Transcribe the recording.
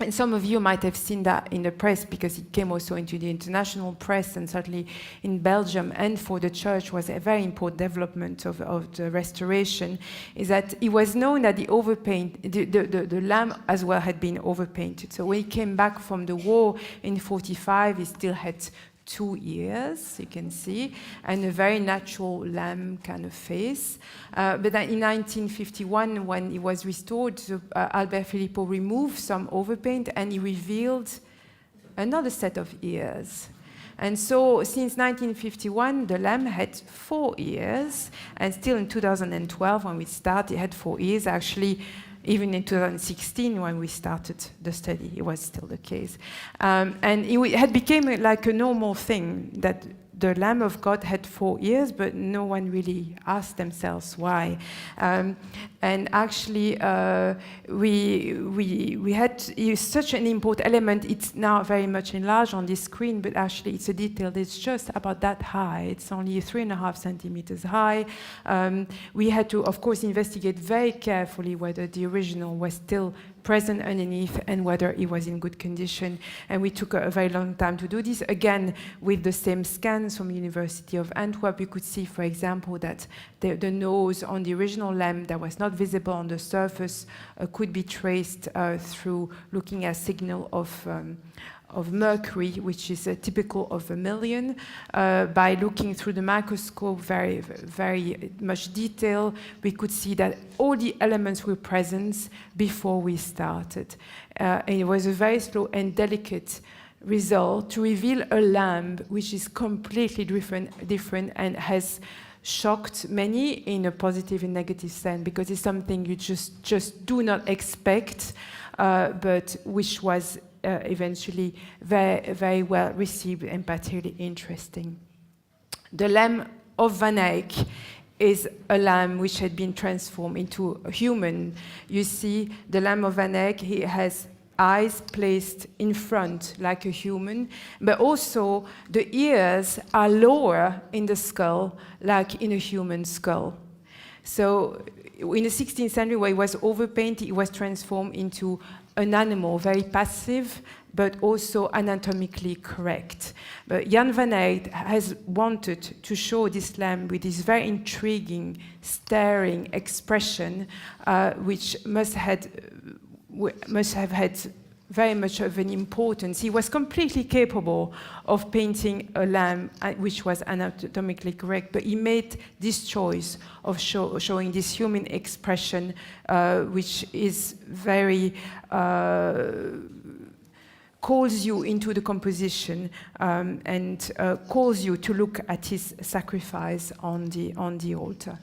And some of you might have seen that in the press, because it came also into the international press, and certainly in Belgium, and for the church was a very important development of the restoration, is that it was known that the lamb as well had been overpainted. So when he came back from the war in 45, he still had 2 ears, you can see, and a very natural lamb kind of face. But then in 1951, when it was restored, Albert Filippo removed some overpaint and he revealed another set of ears. And so since 1951, the lamb had 4 ears, and still in 2012, when we started, it had 4 ears. Actually, even in 2016, when we started the study, it was still the case. And it had become like a normal thing that the Lamb of God had 4 ears, but no one really asked themselves why. And actually, we had such an important element. It's now very much enlarged on this screen, but actually it's a detail that's just about that high. It's only 3.5 centimeters high. We had to, of course, investigate very carefully whether the original was still present underneath and whether it was in good condition. And we took a very long time to do this. Again, with the same scans from University of Antwerp, you could see, for example, that the nose on the original lamb that was not visible on the surface could be traced through looking at signal of mercury, which is typical of vermilion. By looking through the microscope, very, very much detail, we could see that all the elements were present before we started. And it was a very slow and delicate result to reveal a lamb which is completely different and has shocked many in a positive and negative sense, because it's something you just do not expect, but which was eventually very, very well received and particularly interesting. The Lamb of Van Eyck is a lamb which had been transformed into a human. You see, the Lamb of Van Eyck, he has eyes placed in front like a human, but also the ears are lower in the skull like in a human skull. So in the 16th century, where it was overpainted, it was transformed into an animal, very passive, but also anatomically correct. But Jan van Eyck has wanted to show this lamb with this very intriguing, staring expression, which must have had very much of an importance. He was completely capable of painting a lamb which was anatomically correct, but he made this choice of showing this human expression, which is very calls you into the composition and calls you to look at his sacrifice on the altar.